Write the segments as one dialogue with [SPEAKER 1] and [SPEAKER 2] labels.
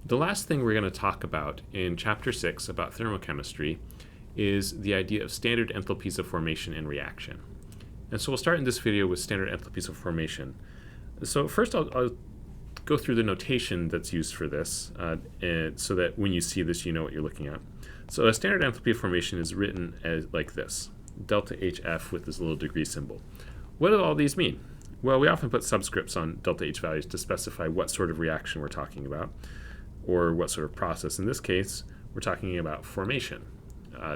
[SPEAKER 1] The last thing we're going to talk about in Chapter 6 about thermochemistry is the idea of standard enthalpies of formation and reaction. And so we'll start in this video with standard enthalpies of formation. So first I'll go through the notation that's used for this so that when you see this you know what you're looking at. So a standard enthalpy of formation is written as like this, delta HF with this little degree symbol. What do all these mean? Well, we often put subscripts on delta H values to specify what sort of reaction we're talking about or what sort of process. In this case, we're talking about formation.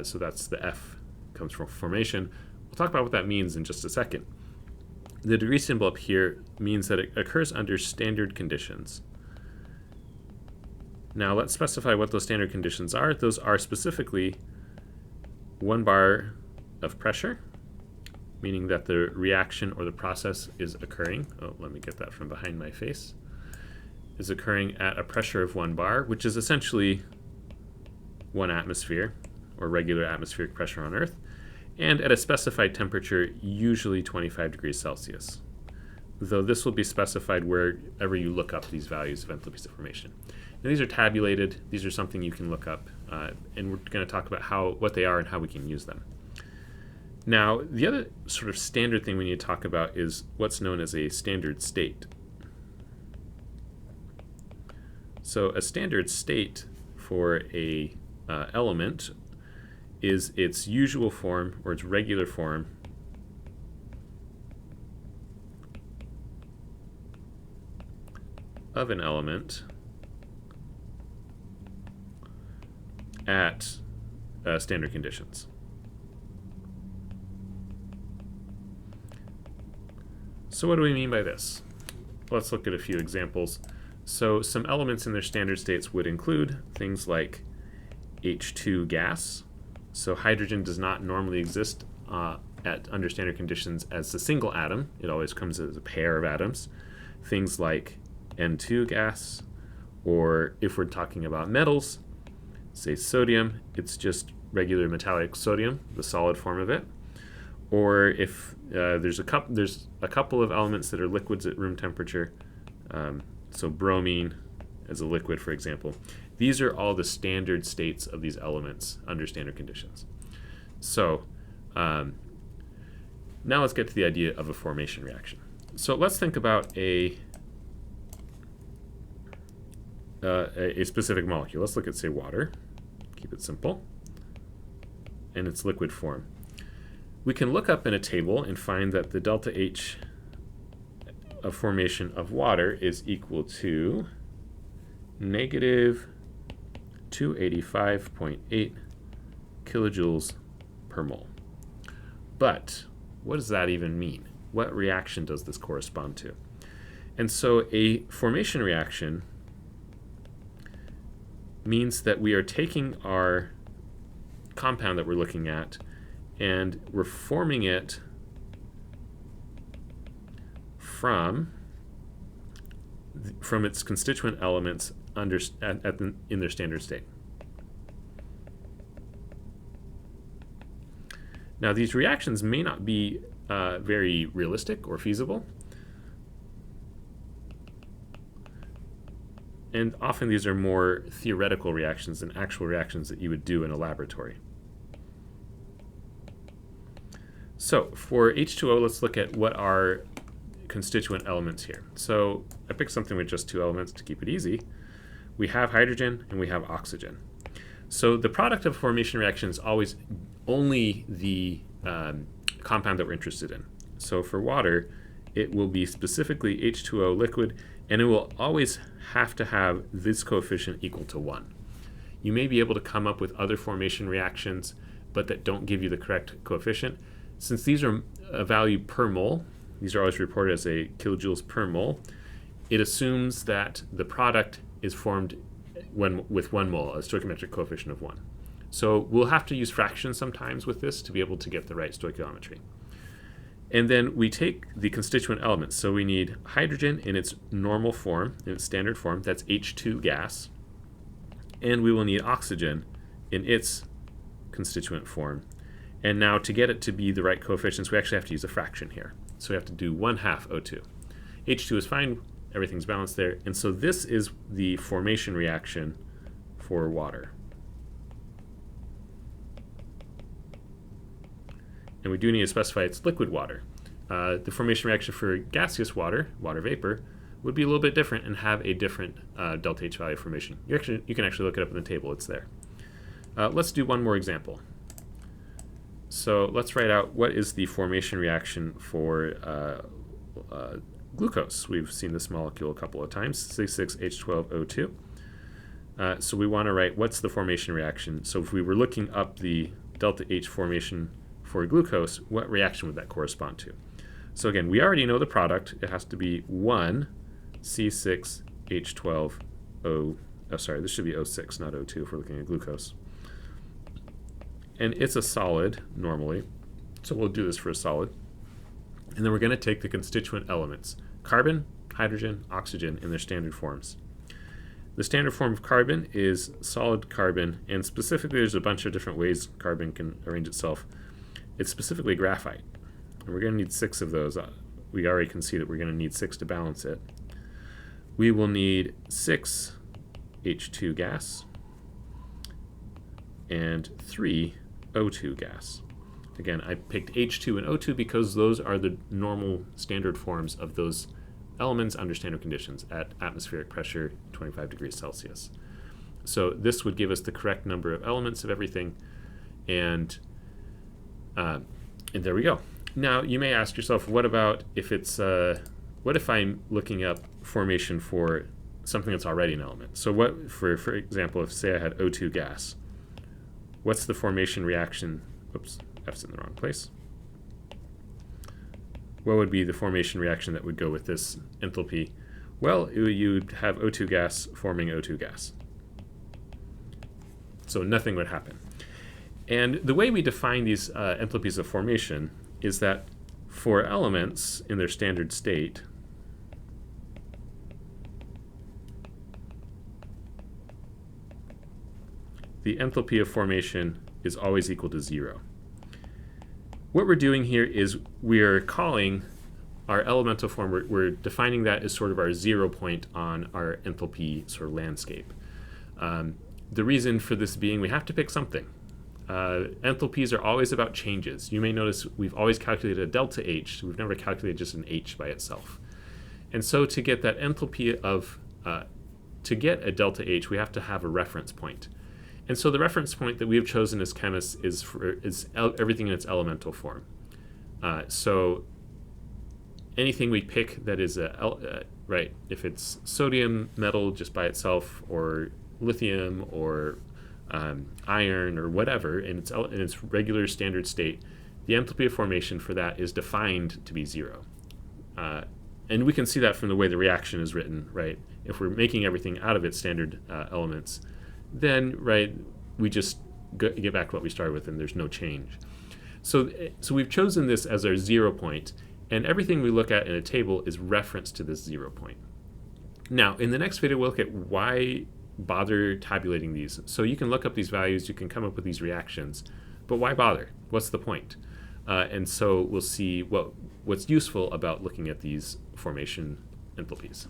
[SPEAKER 1] So that's the F comes from formation. We'll talk about what that means in just a second. The degree symbol up here means that it occurs under standard conditions. Now let's specify what those standard conditions are. Those are specifically 1 bar of pressure, meaning that the reaction or the process is occurring. Oh, let me get that from behind my face. Is occurring at a pressure of 1 bar, which is essentially 1 atmosphere, or regular atmospheric pressure on Earth, and at a specified temperature, usually 25 degrees Celsius. Though this will be specified wherever you look up these values of enthalpies of formation. Now, these are tabulated. These are something you can look up, and we're going to talk about what they are and how we can use them. Now, the other sort of standard thing we need to talk about is what's known as a standard state. So a standard state for a element is its usual form or its regular form of an element at standard conditions. So what do we mean by this? Let's look at a few examples. So some elements in their standard states would include things like H2 gas. So hydrogen does not normally exist under standard conditions as a single atom. It always comes as a pair of atoms. Things like N2 gas, or if we're talking about metals, say sodium, it's just regular metallic sodium, the solid form of it. Or if there's a couple of elements that are liquids at room temperature, so bromine as a liquid, for example. These are all the standard states of these elements under standard conditions. So now let's get to the idea of a formation reaction. So let's think about a specific molecule. Let's look at, say, water. Keep it simple. And its liquid form. We can look up in a table and find that the delta H of formation of water is equal to negative 285.8 kilojoules per mole. But what does that even mean? What reaction does this correspond to? And so a formation reaction means that we are taking our compound that we're looking at and we're forming it from its constituent elements in their standard state. Now, these reactions may not be very realistic or feasible, and often these are more theoretical reactions than actual reactions that you would do in a laboratory. So for H2O, let's look at what are constituent elements here. So I picked something with just 2 elements to keep it easy. We have hydrogen and we have oxygen. So the product of a formation reaction is always only the compound that we're interested in. So for water, it will be specifically H2O liquid, and it will always have to have this coefficient equal to 1. You may be able to come up with other formation reactions, but that don't give you the correct coefficient. Since these are a value per mole, these are always reported as a kilojoules per mole, it assumes that the product is formed with 1 mole, a stoichiometric coefficient of 1. So we'll have to use fractions sometimes with this to be able to get the right stoichiometry. And then we take the constituent elements. So we need hydrogen in its normal form, in its standard form, that's H2 gas. And we will need oxygen in its constituent form. And now to get it to be the right coefficients, we actually have to use a fraction here. So we have to do 1/2 O2. H2 is fine. everything's balanced there. And so this is the formation reaction for water. And we do need to specify it's liquid water. The formation reaction for gaseous water, water vapor, would be a little bit different and have a different delta H value formation. You can actually look it up in the table, it's there. Let's do one more example. So let's write out what is the formation reaction for glucose. We've seen this molecule a couple of times, C6H12O2. So we want to write what's the formation reaction. So if we were looking up the delta H formation for glucose, what reaction would that correspond to? So again, we already know the product. It has to be 1 C6H12O. Oh, sorry, this should be O6, not O2 if we're looking at glucose. And it's a solid normally, so we'll do this for a solid. And then we're going to take the constituent elements, carbon, hydrogen, oxygen in their standard forms. The standard form of carbon is solid carbon, and specifically there's a bunch of different ways carbon can arrange itself. It's specifically graphite, and we're going to need 6 of those. We already can see that we're going to need 6 to balance it. We will need 6 H2 gas and 3 O2 gas. Again, I picked H2 and O2 because those are the normal standard forms of those elements under standard conditions at atmospheric pressure 25 degrees Celsius. So this would give us the correct number of elements of everything, and there we go. Now you may ask yourself, what about if it's what if I'm looking up formation for something that's already an element? So what, for example, if say I had O2 gas, what's the formation reaction? Oops, F's in the wrong place. What would be the formation reaction that would go with this enthalpy? Well, you'd have O2 gas forming O2 gas. So nothing would happen. And the way we define these enthalpies of formation is that for elements in their standard state, the enthalpy of formation is always equal to 0. What we're doing here is we're calling our elemental form, we're defining that as sort of our 0 point on our enthalpy sort of landscape. The reason for this being, we have to pick something. Enthalpies are always about changes. You may notice we've always calculated a delta H. We've never calculated just an H by itself. And so to get that enthalpy of, to get a delta H, we have to have a reference point. And so the reference point that we have chosen as chemists is everything in its elemental form. So anything we pick that is right, if it's sodium metal just by itself, or lithium, or iron, or whatever in its regular standard state, the enthalpy of formation for that is defined to be 0. And we can see that from the way the reaction is written, right? If we're making everything out of its standard elements, then, right, we just get back to what we started with, and there's no change. So we've chosen this as our 0 point, and everything we look at in a table is referenced to this 0 point. Now, in the next video, we'll look at why bother tabulating these. So you can look up these values, you can come up with these reactions, but why bother? What's the point? And so we'll see what's useful about looking at these formation enthalpies.